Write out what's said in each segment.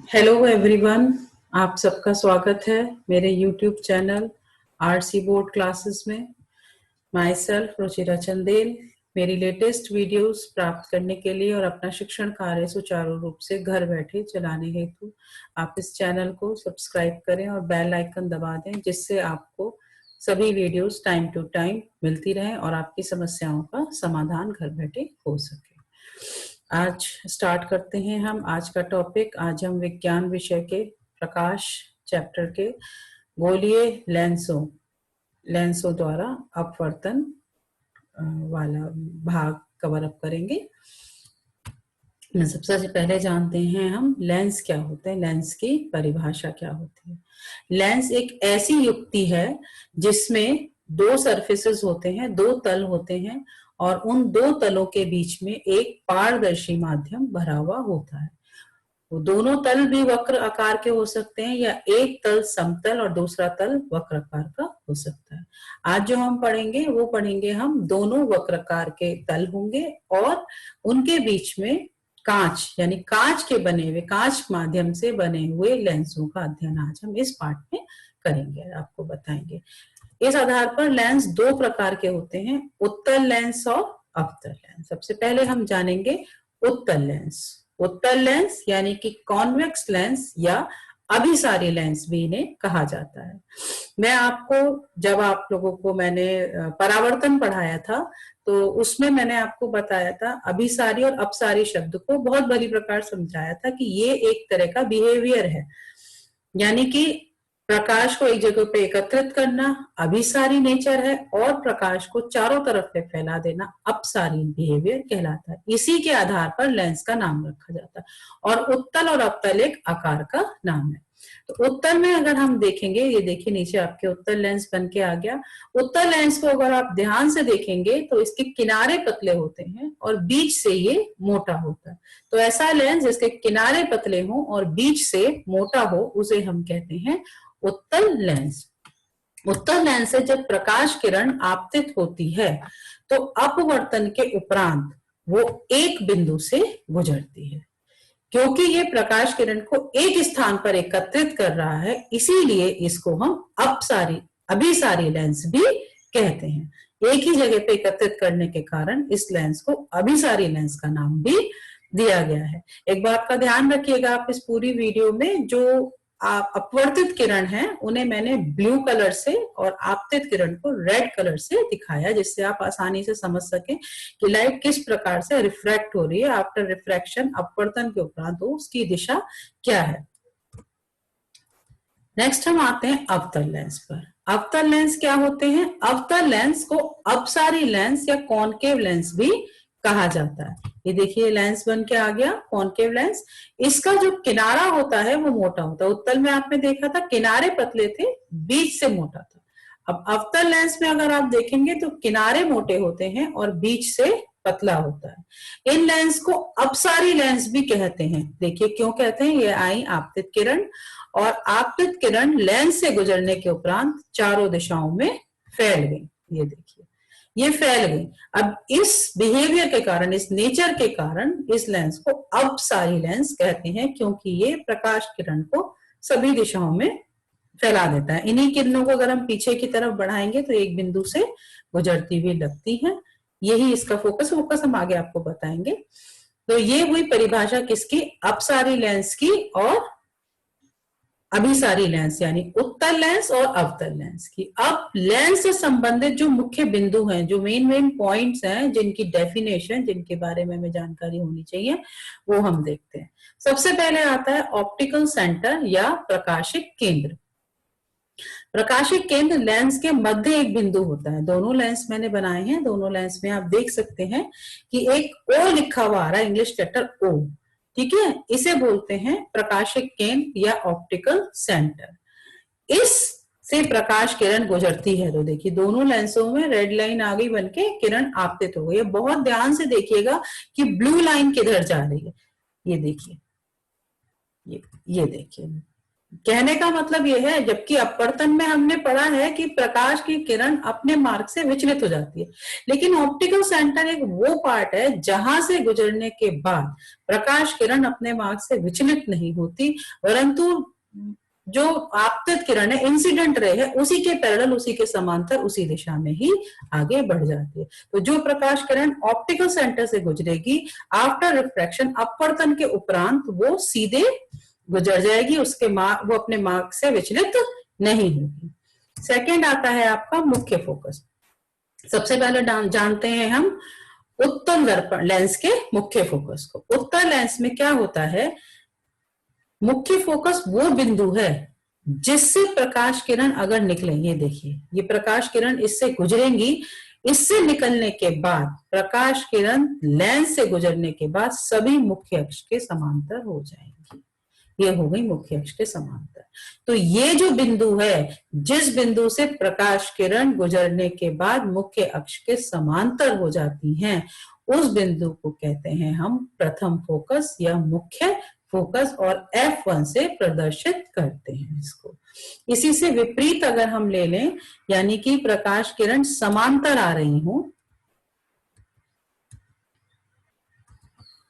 Hello everyone, आप सबका स्वागत है मेरे YouTube channel RC board classes में। Myself Ruchira Chandel. मेरी लेटेस्ट वीडियोस प्राप्त करने के लिए और अपना शिक्षण कार्य सुचारू रूप से घर बैठे चलाने हेतु आप इस चैनल को सब्सक्राइब करें और बेल आइकन दबा दें, जिससे आपको सभी वीडियोस टाइम टू टाइम मिलती रहे और आपकी समस्याओं का समाधान घर बैठे हो सके। आज स्टार्ट करते हैं हम आज का टॉपिक। आज हम विज्ञान विषय के प्रकाश चैप्टर के गोलीय लेंसों द्वारा अपवर्तन वाला भाग कवर अप करेंगे। सबसे पहले जानते हैं हम लेंस क्या होते हैं, लेंस की परिभाषा क्या होती है। लेंस एक ऐसी युक्ति है जिसमें दो सरफेसेस होते हैं, दो तल होते हैं और उन दो तलों के बीच में एक पारदर्शी माध्यम भरा हुआ होता है। वो दोनों तल भी वक्र आकार के हो सकते हैं या एक तल समतल और दूसरा तल वक्र आकार का हो सकता है। आज जो हम पढ़ेंगे वो पढ़ेंगे हम दोनों वक्राकार के तल होंगे और उनके बीच में कांच यानी कांच के बने हुए, कांच माध्यम से बने हुए लेंसों का अध्ययन आज हम इस पाठ में करेंगे, आपको बताएंगे। इस आधार पर लेंस दो प्रकार के होते हैं, उत्तल लेंस और अवतल लेंस। सबसे पहले हम जानेंगे उत्तल लेंस। उत्तल लेंस यानी कि कॉन्वेक्स लेंस या अभिसारी लेंस भी इन्हें कहा जाता है। मैं आपको जब आप लोगों को मैंने परावर्तन पढ़ाया था तो उसमें मैंने आपको बताया था, अभिसारी और अपसारी शब्द को बहुत भली प्रकार समझाया था कि ये एक तरह का बिहेवियर है, यानी कि प्रकाश को एक जगह पे एकत्रित करना अभिसारी नेचर है और प्रकाश को चारों तरफ पे फैला देना अपसारी बिहेवियर कहलाता है। इसी के आधार पर लेंस का नाम रखा जाता है और उत्तल और अवतल एक आकार का नाम है। तो उत्तल में अगर हम देखेंगे, ये देखिए नीचे आपके उत्तल लेंस बन के आ गया। उत्तल लेंस को अगर आप ध्यान से देखेंगे तो इसके किनारे पतले होते हैं और बीच से ये मोटा होता है। तो ऐसा लेंस जिसके किनारे पतले हो और बीच से मोटा हो उसे हम कहते हैं उत्तल लेंस। उत्तल लेंस से जब प्रकाश किरण आपतित होती है तो अपवर्तन के उपरांत वो एक बिंदु से गुजरती है। क्योंकि ये प्रकाश किरण को एक स्थान पर एकत्रित कर रहा है, इसीलिए इसको हम अभिसारी लेंस भी कहते हैं। एक ही जगह पे एकत्रित करने के कारण इस लेंस को अभिसारी लेंस का नाम भी दिया गया है। एक बात का ध्यान रखिएगा, आप इस पूरी वीडियो में जो अपवर्तित किरण है उन्हें मैंने ब्लू कलर से और आपतित किरण को रेड कलर से दिखाया, जिससे आप आसानी से समझ सकें कि लाइट किस प्रकार से रिफ्रैक्ट हो रही है। आफ्टर रिफ्रैक्शन अपवर्तन के उपरांत उसकी दिशा क्या है। नेक्स्ट हम आते हैं अवतल लेंस पर। अवतल लेंस क्या होते हैं? अवतल लेंस को अपसारी लेंस या कॉनकेव लेंस भी कहा जाता है। ये देखिए लेंस बन के आ गया कॉनकेव लेंस। इसका जो किनारा होता है वो मोटा होता है। उत्तल में आपने देखा था किनारे पतले थे, बीच से मोटा था। अब अवतल लेंस में अगर आप देखेंगे तो किनारे मोटे होते हैं और बीच से पतला होता है। इन लेंस को अपसारी लेंस भी कहते हैं। देखिए क्यों कहते हैं, ये आई आपतित किरण और आपतित किरण लेंस से गुजरने के उपरांत चारों दिशाओं में फैल गई। ये देखिए ये फैल गई। अब इस बिहेवियर के कारण, इस नेचर के कारण इस लेंस को अपसारी लेंस कहते हैं, क्योंकि ये प्रकाश किरण को सभी दिशाओं में फैला देता है। इन्हीं किरणों को अगर हम पीछे की तरफ बढ़ाएंगे तो एक बिंदु से गुजरती हुई लगती है। यही इसका फोकस हम आगे आपको बताएंगे। तो ये हुई परिभाषा किसकी? अपसारी लेंस की और अभिसारी लेंस यानी उत्तल लेंस और अवतल लेंस की। अब लेंस से संबंधित जो मुख्य बिंदु हैं, जो मेन पॉइंट्स हैं, जिनकी डेफिनेशन, जिनके बारे में हमें जानकारी होनी चाहिए, वो हम देखते हैं। सबसे पहले आता है ऑप्टिकल सेंटर या प्रकाशिक केंद्र। प्रकाशिक केंद्र लेंस के मध्य एक बिंदु होता है। दोनों लेंस मैंने बनाए हैं, दोनों लेंस में आप देख सकते हैं कि एक ओ लिखा हुआ आ रहा है, इंग्लिश लेटर ओ, ठीक है। इसे बोलते हैं प्रकाशिक केंद्र या ऑप्टिकल सेंटर। इस से प्रकाश किरण गुजरती है। तो देखिए दोनों लेंसों में रेड लाइन आ गई, बनके किरण आपतित हो गई है। बहुत ध्यान से देखिएगा कि ब्लू लाइन किधर जा रही है। ये देखिए, ये देखिए कहने का मतलब ये है, जबकि अपवर्तन में हमने पढ़ा है कि प्रकाश की किरण अपने मार्ग से विचलित हो जाती है, लेकिन ऑप्टिकल सेंटर एक वो पार्ट है जहां से गुजरने के बाद प्रकाश किरण अपने मार्ग से विचलित नहीं होती, परंतु जो आपतित किरण है, इंसिडेंट रे है, उसी के पैरेलल, उसी के समांतर, उसी दिशा में ही आगे बढ़ जाती है। तो जो प्रकाश किरण ऑप्टिकल सेंटर से गुजरेगी आफ्टर रिफ्रैक्शन, अपवर्तन के उपरांत, वो सीधे गुजर जाएगी, उसके मार्ग, वो अपने मार्ग से विचलित नहीं होगी। सेकंड आता है आपका मुख्य फोकस। सबसे पहले जानते हैं हम उत्तल दर्पण लेंस के मुख्य फोकस को। उत्तल लेंस में क्या होता है, मुख्य फोकस वो बिंदु है जिससे प्रकाश किरण अगर निकले, ये देखिए, ये प्रकाश किरण इससे गुजरेंगी, इससे निकलने के बाद प्रकाश किरण लेंस से गुजरने के बाद सभी मुख्य अक्ष के समांतर हो जाएंगी। ये हो गई मुख्य अक्ष के समांतर। तो ये जो बिंदु है, जिस बिंदु से प्रकाश किरण गुजरने के बाद मुख्य अक्ष के समांतर हो जाती हैं, उस बिंदु को कहते हैं हम प्रथम फोकस या मुख्य फोकस, और F1 से प्रदर्शित करते हैं इसको। इसी से विपरीत अगर हम ले लें, यानी कि प्रकाश किरण समांतर आ रही हो,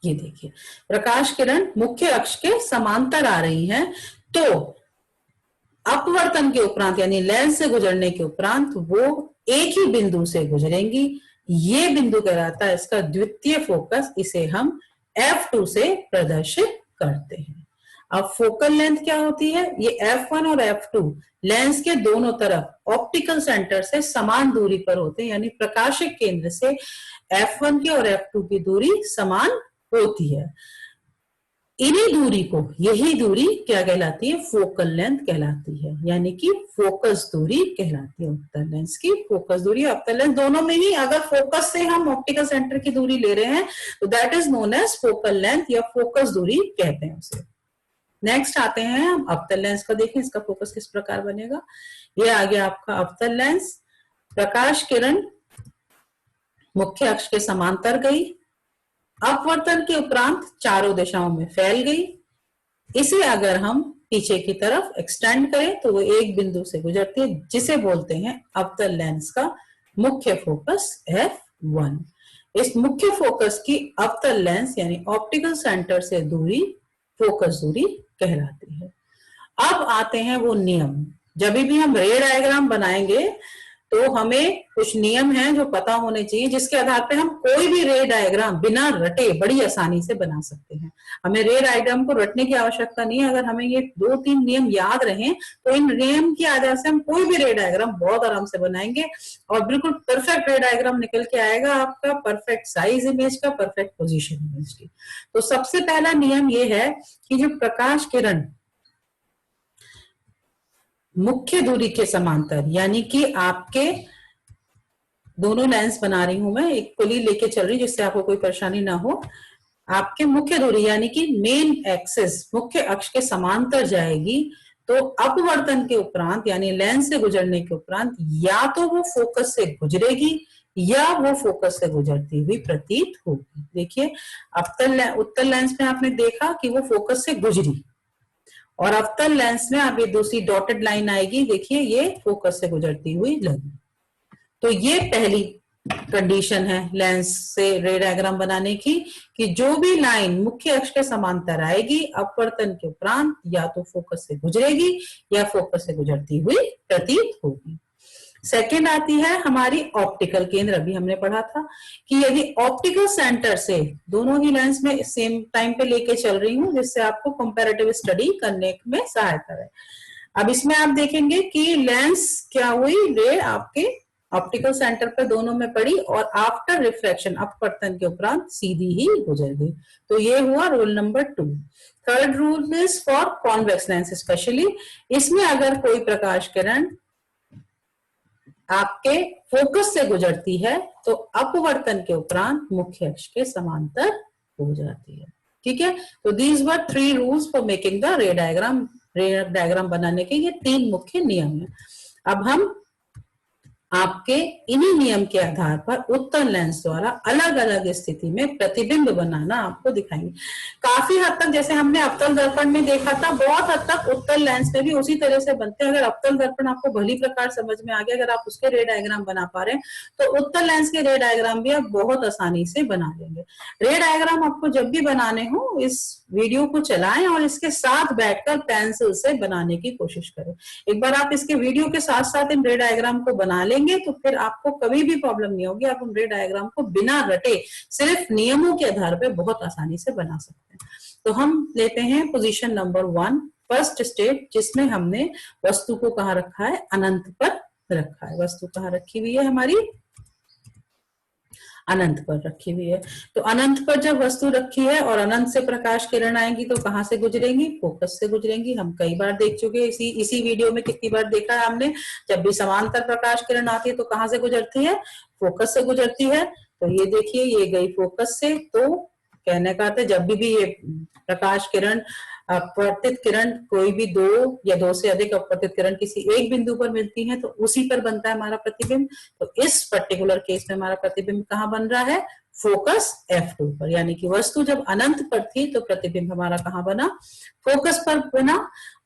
ये देखिए प्रकाश किरण मुख्य अक्ष के समांतर आ रही है, तो अपवर्तन के उपरांत यानी लेंस से गुजरने के उपरांत वो एक ही बिंदु से गुजरेंगी। ये बिंदु कहलाता है इसका द्वितीय फोकस, इसे हम F2 से प्रदर्शित करते हैं। अब फोकल लेंथ क्या होती है, ये F1 और F2 लेंस के दोनों तरफ ऑप्टिकल सेंटर से समान दूरी पर होते हैं, यानी प्रकाशिक केंद्र से F1 की और F2 की दूरी समान होती है। इन्हीं दूरी को, यही दूरी क्या कहलाती है, फोकल लेंथ कहलाती है, यानी कि फोकस दूरी कहलाती है। उत्तल लेंस की फोकस दूरी, अवतल लेंस, दोनों में ही अगर फोकस से हम ऑप्टिकल सेंटर की दूरी ले रहे हैं तो that is known as focal length या फोकस दूरी कहते हैं उसे। नेक्स्ट आते हैं हम अवतल लेंस का, देखें इसका फोकस किस प्रकार बनेगा। ये आ गया आपका अवतल लेंस। प्रकाश किरण मुख्य अक्ष के समांतर गई, अपवर्तन के उपरांत चारों दिशाओं में फैल गई। इसे अगर हम पीछे की तरफ एक्सटेंड करें तो वो एक बिंदु से गुजरती है, जिसे बोलते हैं अवतल लेंस का मुख्य फोकस F1। इस मुख्य फोकस की अवतल लेंस यानी ऑप्टिकल सेंटर से दूरी फोकस दूरी कहलाती है। अब आते हैं वो नियम। जब भी हम रे डायग्राम बनाएंगे तो हमें कुछ नियम हैं जो पता होने चाहिए, जिसके आधार पे हम कोई भी रे डायग्राम बिना रटे बड़ी आसानी से बना सकते हैं। हमें रे डायग्राम को रटने की आवश्यकता नहीं है। अगर हमें ये 2-3 नियम याद रहें तो इन नियम के आधार से हम कोई भी रे डायग्राम बहुत आराम से बनाएंगे और बिल्कुल परफेक्ट रे डायग्राम निकल के आएगा आपका, परफेक्ट साइज इमेज का, परफेक्ट पोजिशन इमेज की। तो सबसे पहला नियम ये है कि जो प्रकाश किरण मुख्य दूरी के समांतर, यानी कि आपके दोनों लेंस बना रही हूं मैं, एक पुली लेके चल रही जिससे आपको कोई परेशानी ना हो, आपके मुख्य दूरी यानी कि मेन एक्सिस मुख्य अक्ष के समांतर जाएगी, तो अपवर्तन के उपरांत यानी लेंस से गुजरने के उपरांत या तो वो फोकस से गुजरेगी या वो फोकस से गुजरती हुई प्रतीत होगी। देखिए उत्तल लेंस में आपने देखा कि वो फोकस से गुजरी, और अवतल लेंस में आप ये दूसरी डॉटेड लाइन आएगी, देखिए ये फोकस से गुजरती हुई लगी। तो ये पहली कंडीशन है लेंस से रे डायग्राम बनाने की, कि जो भी लाइन मुख्य अक्ष के समांतर आएगी अपवर्तन के उपरांत या तो फोकस से गुजरेगी या फोकस से गुजरती हुई प्रतीत होगी। सेकेंड आती है हमारी ऑप्टिकल केंद्र। अभी हमने पढ़ा था कि यदि ऑप्टिकल सेंटर से, दोनों ही लेंस में सेम टाइम पे लेके चल रही हूँ जिससे आपको कंपैरेटिव स्टडी करने में सहायता है। अब इसमें आप देखेंगे कि लेंस क्या हुई, रे आपके ऑप्टिकल सेंटर पे दोनों में पड़ी और आफ्टर रिफ्रैक्शन अपवर्तन के उपरांत सीधी ही गुजर गई। तो ये हुआ rule number 2। Third rule is for convex lens specially, इसमें अगर कोई प्रकाश किरण आपके फोकस से गुजरती है तो अपवर्तन के उपरांत मुख्य अक्ष के समांतर हो जाती है। ठीक है, तो these were 3 rules for making the रे डायग्राम। रे डायग्राम बनाने के ये 3 मुख्य नियम है। अब हम आपके इन्हीं नियम के आधार पर उत्तल लेंस द्वारा अलग अलग स्थिति में प्रतिबिंब बनाना आपको दिखाएंगे। काफी हद तक जैसे हमने अवतल दर्पण में देखा था, बहुत हद तक उत्तल लेंस में भी उसी तरह से बनते हैं। अगर अवतल दर्पण आपको भली प्रकार समझ में आ गया, अगर आप उसके रे डायग्राम बना पा रहे हैं, तो उत्तल लेंस के रे डायग्राम भी आप बहुत आसानी से बना लेंगे। रे डायग्राम आपको जब भी बनाने हो, इस वीडियो को चलाएं और इसके साथ बैठकर पेंसिल से बनाने की कोशिश करें। एक बार आप इसके वीडियो के साथ साथ इन रे डायग्राम को बना लेंगे तो फिर आपको कभी भी प्रॉब्लम नहीं होगी। आप उन रे डायग्राम को बिना रटे सिर्फ नियमों के आधार पर बहुत आसानी से बना सकते हैं। तो हम लेते हैं पोजीशन नंबर 1, फर्स्ट स्टेप, जिसमें हमने वस्तु को कहाँ रखा है, अनंत पर रखा है। वस्तु कहाँ रखी हुई है हमारी, अनंत पर रखी हुई है। तो अनंत पर जब वस्तु रखी है और अनंत से प्रकाश किरण आएंगी तो कहां से गुजरेंगी, फोकस से गुजरेंगी। हम कई बार देख चुके हैं, इसी वीडियो में कितनी बार देखा है हमने, जब भी समांतर प्रकाश किरण आती है तो कहां से गुजरती है, फोकस से गुजरती है। तो ये देखिए, ये गई फोकस से। तो कहने का अर्थ है, जब भी ये प्रकाश किरण, अपवर्तित किरण, कोई भी दो या दो से अधिक अपवर्तित किरण किसी एक बिंदु पर मिलती है तो उसी पर बनता है हमारा प्रतिबिंब। तो इस पर्टिकुलर केस में हमारा प्रतिबिंब कहाँ बन रहा है, फोकस F2 पर। यानी कि वस्तु जब अनंत पर थी तो प्रतिबिंब हमारा कहाँ बना, फोकस पर बना।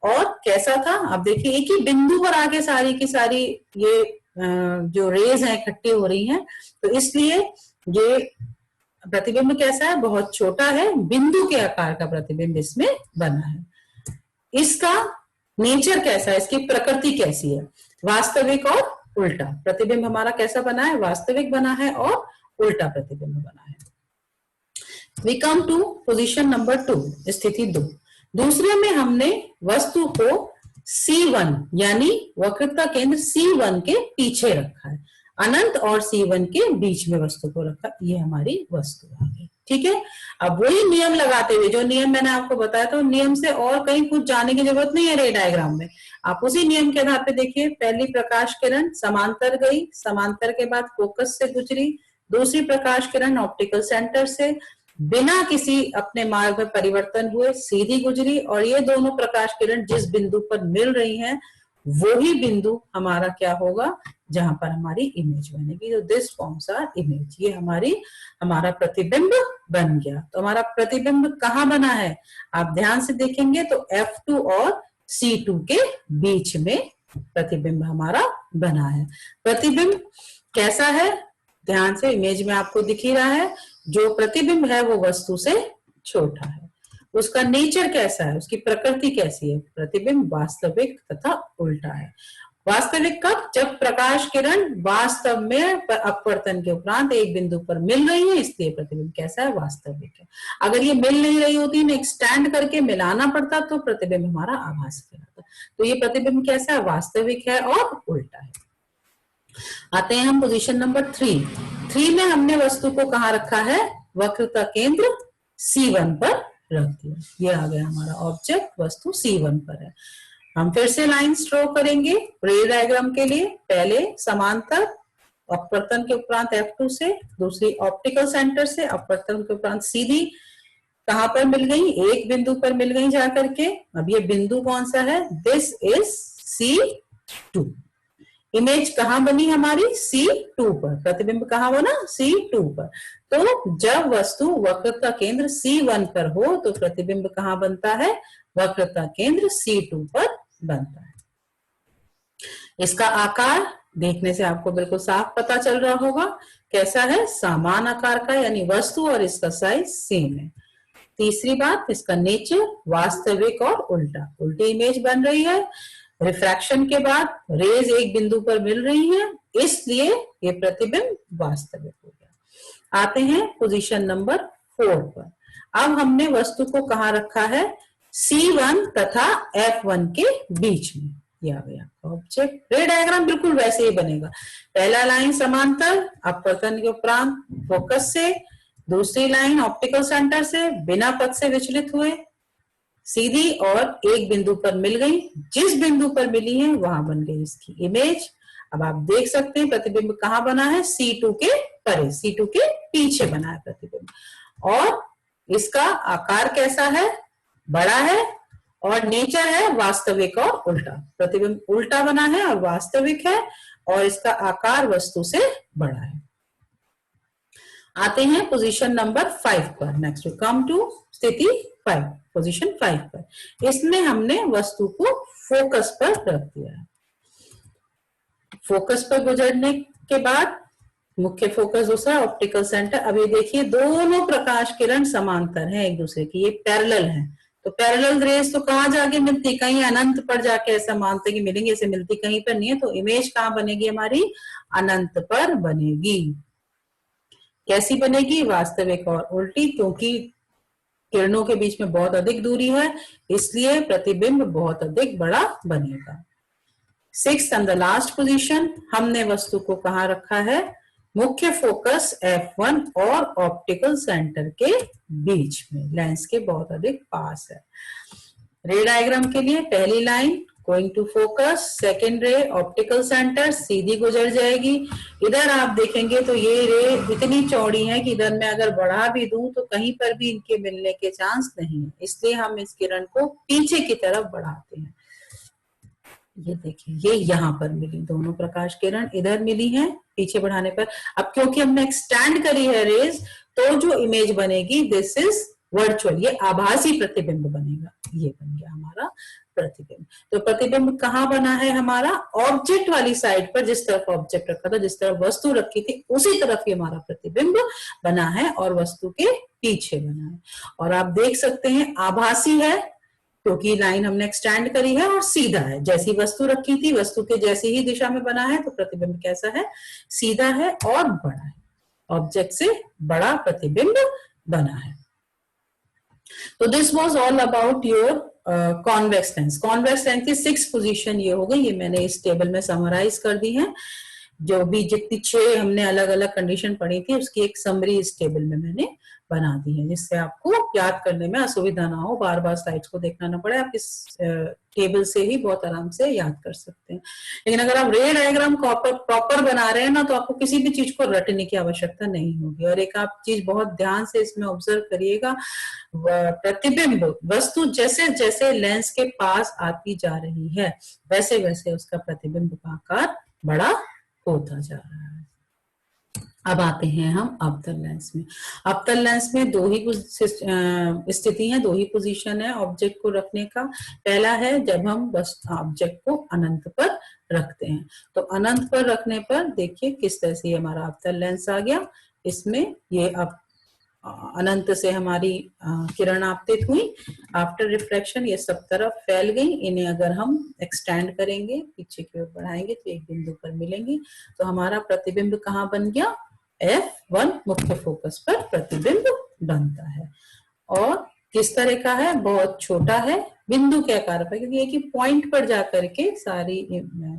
और कैसा था, अब देखिए, एक ही बिंदु पर आके सारी की सारी ये जो रेज है इकट्ठी हो रही हैं, तो इसलिए ये प्रतिबिंब कैसा है, बहुत छोटा है, बिंदु के आकार का प्रतिबिंब इसमें बना है। इसका नेचर कैसा है, इसकी प्रकृति कैसी है, वास्तविक और उल्टा। प्रतिबिंब हमारा कैसा बना है, वास्तविक बना है और उल्टा प्रतिबिंब बना है। We come to position number 2, स्थिति 2। दूसरे में हमने वस्तु को C1 यानी वक्रता केंद्र C1 के पीछे रखा है, अनंत और C1 के बीच में वस्तु को रखा। ये हमारी वस्तु आ गई, ठीक है। अब वही नियम लगाते हुए, जो नियम मैंने आपको बताया था, नियम से और कहीं कुछ जाने की जरूरत नहीं है रे डायग्राम में। आप उसी नियम के आधार पे देखिए, पहली प्रकाश किरण समांतर गई, समांतर के बाद फोकस से गुजरी, दूसरी प्रकाश किरण ऑप्टिकल सेंटर से बिना किसी अपने मार्ग में परिवर्तन हुए सीधी गुजरी, और ये दोनों प्रकाश किरण जिस बिंदु पर मिल रही हैं वही बिंदु हमारा क्या होगा, जहां पर हमारी इमेज बनेगी। तो दिस फॉर्म्स आर इमेज, ये हमारा प्रतिबिंब बन गया। तो हमारा प्रतिबिंब कहाँ बना है, आप ध्यान से देखेंगे तो F2 और C2 के बीच में प्रतिबिंब हमारा बना है। प्रतिबिंब कैसा है, ध्यान से, इमेज में आपको दिख ही रहा है, जो प्रतिबिंब है वो वस्तु से छोटा है। उसका नेचर कैसा है, उसकी प्रकृति कैसी है, प्रतिबिंब वास्तविक तथा उल्टा है। वास्तविक कब, जब प्रकाश किरण वास्तव में अपवर्तन के उपरांत एक बिंदु पर मिल रही है, इसलिए प्रतिबिंब कैसा है, वास्तविक है। अगर ये मिल नहीं रही होती, इन्हें एक्सटेंड करके मिलाना पड़ता, तो प्रतिबिंब हमारा आभासी कहलाता। तो ये प्रतिबिंब कैसा है, वास्तविक है और उल्टा है। आते हैं हम पोजीशन नंबर 3 में हमने वस्तु को कहाँ रखा है, वक्रता केंद्र C1 पर रख दिया। ये आ गया हमारा ऑब्जेक्ट, वस्तु C1 पर है। हम फिर से लाइंस ड्रॉ करेंगे रे डायग्राम के लिए। पहले समांतर, अपवर्तन के उपरांत F2 से, दूसरी ऑप्टिकल सेंटर से, अपवर्तन के उपरांत सीधी कहां पर मिल गई, एक बिंदु पर मिल गई जाकर के। अब ये बिंदु कौन सा है, दिस इज C2। इमेज कहां बनी हमारी, C2 पर। प्रतिबिंब कहां बना, C2 पर। तो जब वस्तु वक्रता केंद्र C1 पर हो तो प्रतिबिंब कहां बनता है, वक्रता केंद्र C2 पर बनता है। इसका आकार देखने से आपको बिल्कुल साफ पता चल रहा होगा कैसा है, समान आकार का, यानी वस्तु और इसका साइज सेम है। तीसरी बात, इसका नेचर वास्तविक और उल्टा, उल्टी इमेज बन रही है। रिफ्रैक्शन के बाद रेज एक बिंदु पर मिल रही हैं, इसलिए ये प्रतिबिंब वास्तविक हो गया। आते हैं पोजीशन नंबर 4 पर। अब हमने वस्तु को कहाँ रखा है, C1 तथा F1 के बीच में। ये आ गया ऑब्जेक्ट। रे डायग्राम बिल्कुल वैसे ही बनेगा। पहला लाइन समांतर, अपवर्तन के उपरांत फोकस से, दूसरी लाइन ऑप्टिकल सेंटर से, बिना पथ से विचलित हुए सीधी और एक बिंदु पर मिल गई। जिस बिंदु पर मिली है वहां बन गई इसकी इमेज। अब आप देख सकते हैं प्रतिबिंब कहाँ बना है, C2 के परे, C2 के पीछे बना है प्रतिबिंब। और इसका आकार कैसा है, बड़ा है, और नेचर है वास्तविक और उल्टा। प्रतिबिंब उल्टा बना है और वास्तविक है, और इसका आकार वस्तु से बड़ा है। आते हैं पोजीशन नंबर 5 पर। नेक्स्ट वी कम टू स्थिति 5, पोजीशन 5 पर। इसमें हमने वस्तु को फोकस पर रख दिया है। फोकस पर गुजरने के बाद मुख्य फोकस दूसरा, ऑप्टिकल सेंटर। अभी देखिए दोनों प्रकाश किरण समांतर हैं एक दूसरे की, ये पैरेलल हैं। तो पैरेलल रेज तो कहाँ जाके मिलती, कहीं अनंत पर जाके, ऐसा मानते कि मिलेंगे, ऐसे मिलती कहीं पर नहीं है। तो इमेज कहाँ बनेगी हमारी, अनंत पर बनेगी। कैसी बनेगी, वास्तविक और उल्टी, क्योंकि किरणों के बीच में बहुत अधिक दूरी है, इसलिए प्रतिबिंब बहुत अधिक बड़ा बनेगा। 6th and the last position, हमने वस्तु को कहाँ रखा है, मुख्य फोकस F1 और ऑप्टिकल सेंटर के बीच में, लेंस के बहुत अधिक पास है। रे डायग्राम के लिए पहली line going to focus, second ray optical centre, सीधी गुजर जाएगी। इधर आप देखेंगे तो ये रे इतनी चौड़ी है कि इधर मैं अगर बढ़ा भी दूं तो कहीं पर भी इनके मिलने के चांस नहीं है, इसलिए हम इस किरण को पीछे की तरफ बढ़ाते हैं। ये देखिए, ये यहाँ पर मिली, दोनों प्रकाश किरण इधर मिली हैं पीछे बढ़ाने पर। अब क्योंकि हमने एक्सटेंड करी है रेज, तो जो इमेज बनेगी दिस इज वर्चुअल, ये आभासी प्रतिबिंब बनेगा। ये बन गया हमारा प्रतिबिंब। तो प्रतिबिंब कहाँ बना है हमारा, ऑब्जेक्ट वाली साइड पर, जिस तरफ ऑब्जेक्ट रखा था, जिस तरफ वस्तु रखी थी उसी तरफ ही हमारा प्रतिबिंब बना है और वस्तु के पीछे बना है। और आप देख सकते हैं आभासी है क्योंकि लाइन हमने एक्सटेंड करी है, और सीधा है, जैसी वस्तु रखी थी वस्तु के जैसी ही दिशा में बना है। तो प्रतिबिंब कैसा है, सीधा है और बड़ा है, ऑब्जेक्ट से बड़ा प्रतिबिंब बना है। तो this was all about your convex lens. Convex lens की 6 पोजीशन ये हो गई, ये मैंने इस टेबल में समराइज कर दी है। जो भी जितनी 6 हमने अलग अलग कंडीशन पढ़ी थी उसकी एक समरी इस टेबल में मैंने बना दी है, जिससे आपको याद करने में असुविधा ना हो, बार बार स्लाइड्स को देखना ना पड़े, आप इस टेबल से ही बहुत आराम से याद कर सकते हैं। लेकिन अगर आप रे डायग्राम प्रॉपर बना रहे हैं ना, तो आपको किसी भी चीज को रटने की आवश्यकता नहीं होगी। और एक आप चीज बहुत ध्यान से इसमें ऑब्जर्व करिएगा, प्रतिबिंब वस्तु जैसे जैसे लेंस के पास आती जा रही है वैसे वैसे उसका प्रतिबिंब का आकार बड़ा होता जा रहा है। अब आते हैं हम अवतल लेंस में। अवतल लेंस में दो ही स्थिति है, दो ही पोजीशन है ऑब्जेक्ट को रखने का। पहला है जब हम बस ऑब्जेक्ट को अनंत पर रखते हैं। तो अनंत पर रखने पर देखिए किस तरह से हमारा अवतल लेंस आ गया। इसमें ये अब अनंत से हमारी किरण आपतित हुई, आफ्टर रिफ्लेक्शन ये सब तरफ फैल गई। इन्हें अगर हम एक्सटेंड करेंगे, पीछे की ओर बढ़ाएंगे तो एक बिंदु पर मिलेंगी। तो हमारा प्रतिबिंब कहाँ बन गया, F1 मुख्य फोकस पर प्रतिबिंब बनता है। और किस तरह का है, बहुत छोटा है, बिंदु के आकार पर, क्योंकि एक ही पॉइंट पर जाकर के सारी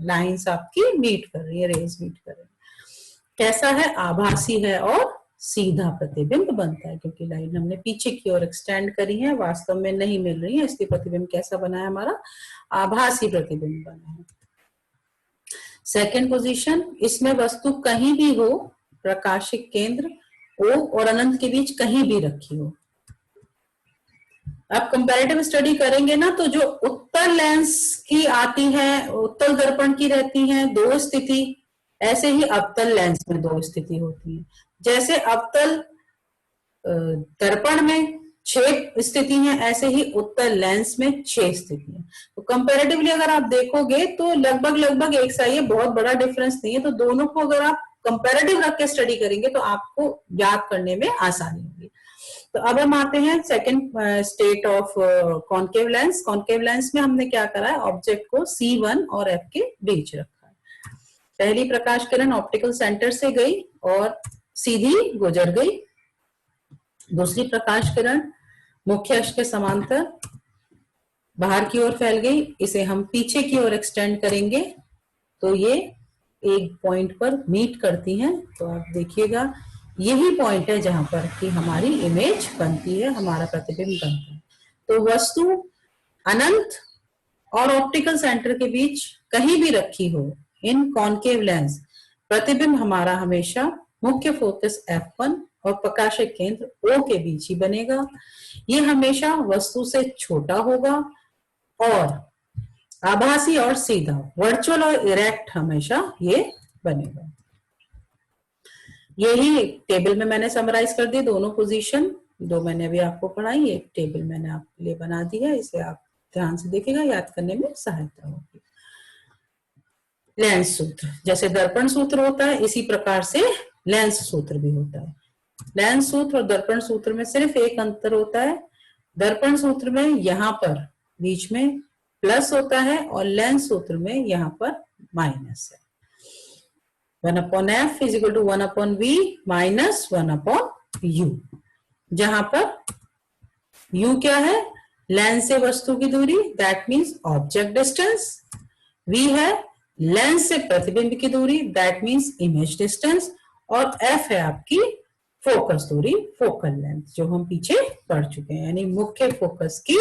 लाइंस आपकी मीट कर रही है, रेज मीट कर रही है। कैसा है, आभासी है और सीधा प्रतिबिंब बनता है, क्योंकि लाइन हमने पीछे की ओर एक्सटेंड करी है, वास्तव में नहीं मिल रही है, इसलिए प्रतिबिंब कैसा बना है हमारा, आभासी प्रतिबिंब बना है। सेकेंड पोजीशन, इसमें वस्तु कहीं भी हो, प्रकाशिक केंद्र O और अनंत के बीच कहीं भी रखी हो। अब कंपैरेटिव स्टडी करेंगे ना, तो जो उत्तल लेंस की आती है, उत्तल दर्पण की रहती है 2 स्थिति, ऐसे ही अवतल लेंस में 2 स्थिति होती है। जैसे अवतल दर्पण में 6 स्थिति हैं, ऐसे ही उत्तल लेंस में 6 स्थिति है। तो कंपैरेटिवली अगर आप देखोगे तो लगभग एक सा ही है, बहुत बड़ा डिफरेंस नहीं है। तो दोनों को अगर आप कंपैरेटिव रख के स्टडी करेंगे तो आपको याद करने में आसानी होगी। तो अब हम आते हैं second state of concave lens. Concave lens में हमने क्या करा है, ऑब्जेक्ट को C1 और F के बीच रखा है। पहली प्रकाश किरण ऑप्टिकल सेंटर से गई और सीधी गुजर गई। दूसरी प्रकाश किरण मुख्य अक्ष के समांतर बाहर की ओर फैल गई। इसे हम पीछे की ओर एक्सटेंड करेंगे तो ये एक पॉइंट पर मीट करती हैं। तो आप देखिएगा यही पॉइंट है जहां पर कि हमारी इमेज बनती है, हमारा प्रतिबिंब बनता है। तो वस्तु अनंत और ऑप्टिकल सेंटर के बीच कहीं भी रखी हो, इन कॉन्केव लेंस, प्रतिबिंब हमारा हमेशा मुख्य फोकस F1 और प्रकाशिक केंद्र O के बीच ही बनेगा। ये हमेशा वस्तु से छोटा होगा और आभासी और सीधा, वर्चुअल और इरेक्ट हमेशा ये बनेगा। यही टेबल में मैंने समराइज कर दी दोनों पोजीशन, दो मैंने अभी आपको पढ़ाई, एक टेबल मैंने आपके लिए बना दी है, इसे आप ध्यान से देखिएगा, याद करने में सहायता होगी। लेंस सूत्र, जैसे दर्पण सूत्र होता है इसी प्रकार से लेंस सूत्र भी होता है। लेंस सूत्र और दर्पण सूत्र में सिर्फ एक अंतर होता है, दर्पण सूत्र में यहाँ पर बीच में प्लस होता है और लेंस सूत्र में यहाँ पर माइनस है। 1/f is equal to 1/v minus 1/u, जहां पर u क्या है, लेंस से वस्तु की दूरी, that means object distance, v है लेंस से प्रतिबिंब की दूरी, दैट मीन्स इमेज डिस्टेंस, और f है आपकी फोकस दूरी, फोकल लेंथ, जो हम पीछे पढ़ चुके हैं, यानी मुख्य फोकस की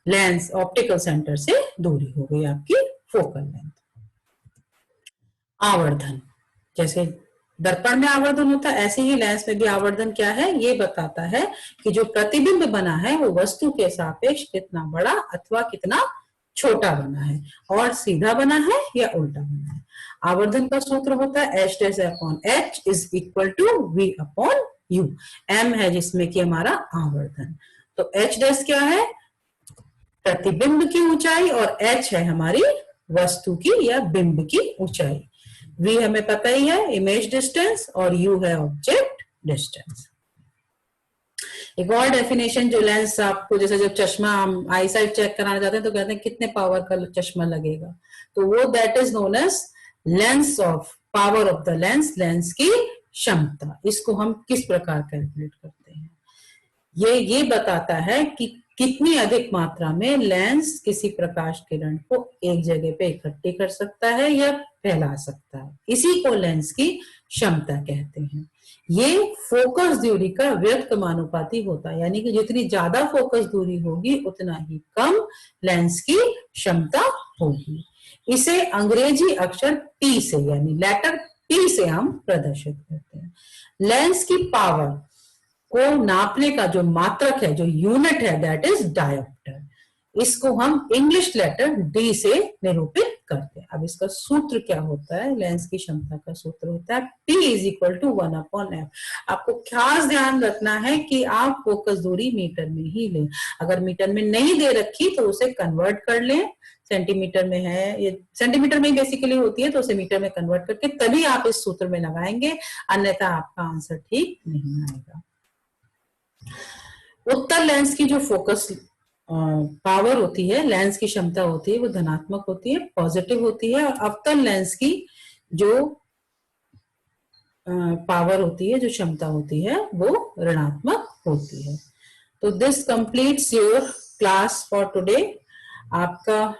लेंस ऑप्टिकल सेंटर से दूरी हो गई आपकी फोकल लेंथ। आवर्धन, जैसे दर्पण में आवर्धन होता है ऐसे ही लेंस में भी आवर्धन क्या है, ये बताता है कि जो प्रतिबिंब बना है वो वस्तु के सापेक्ष कितना बड़ा अथवा कितना छोटा बना है, और सीधा बना है या उल्टा बना है। आवर्धन का सूत्र होता है H' is equal to V/U, M है जिसमें कि हमारा आवर्धन, तो H' क्या है, प्रतिबिंब की ऊंचाई, और H है हमारी वस्तु की या बिंब की ऊंचाई। V हमें पता ही है इमेज डिस्टेंस, और U है ऑब्जेक्ट डिस्टेंस। एक और डेफिनेशन जो लेंस आपको, जैसे जब चश्मा हम आई साइट चेक कराना चाहते हैं तो कहते हैं कितने पावर का चश्मा लगेगा, तो वो that is known as lens of power of the lens, lens की क्षमता। इसको हम किस प्रकार कैलकुलेट करते हैं, ये बताता है कि कितनी अधिक मात्रा में लेंस किसी प्रकाश किरण को एक जगह पे इकट्ठी कर सकता है या फैला सकता है, इसी को लेंस की क्षमता कहते हैं। ये फोकस दूरी का व्यक्तमानुपाती होता है, यानी कि जितनी ज्यादा फोकस दूरी होगी उतना ही कम लेंस की क्षमता होगी। इसे अंग्रेजी अक्षर P से यानी लेटर P से हम प्रदर्शित करते हैं। लेंस की पावर को नापने का जो मात्रक है, जो यूनिट है, दैट इज डायोप्टर। इसको हम इंग्लिश लेटर D से निरूपित करते हैं। अब इसका सूत्र क्या होता है, लेंस की क्षमता का सूत्र होता है P is equal to 1/f। आपको खास ध्यान रखना है कि आप फोकस दूरी मीटर में ही लें, अगर मीटर में नहीं दे रखी तो उसे कन्वर्ट कर लें, सेंटीमीटर में है, ये सेंटीमीटर में बेसिकली होती है तो उसे मीटर में कन्वर्ट करके तभी आप इस सूत्र में लगाएंगे, अन्यथा आपका आंसर ठीक नहीं आएगा। उत्तल लेंस की जो फोकस पावर होती है, लेंस की क्षमता होती है, वो धनात्मक होती है, पॉजिटिव होती है, और अवतल लेंस की जो पावर होती है, जो क्षमता होती है, वो ऋणात्मक होती है। तो this completes your class for today. आपका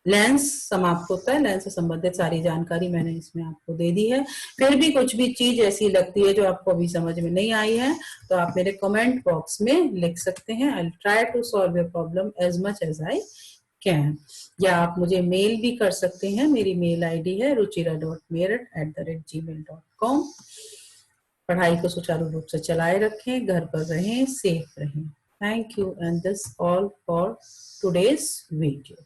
लेंस समाप्त होता है, लेंस से संबंधित सारी जानकारी मैंने इसमें आपको दे दी है। फिर भी कुछ भी चीज ऐसी लगती है जो आपको अभी समझ में नहीं आई है तो आप मेरे कमेंट बॉक्स में लिख सकते हैं। I will try to solve your problem as much as I can, या आप मुझे मेल भी कर सकते हैं। मेरी मेल आईडी है ruchira.meerut@gmail.com। पढ़ाई को सुचारू रूप से चलाए रखें, घर पर रहें, सेफ रहें। Thank you, and this all for today's video.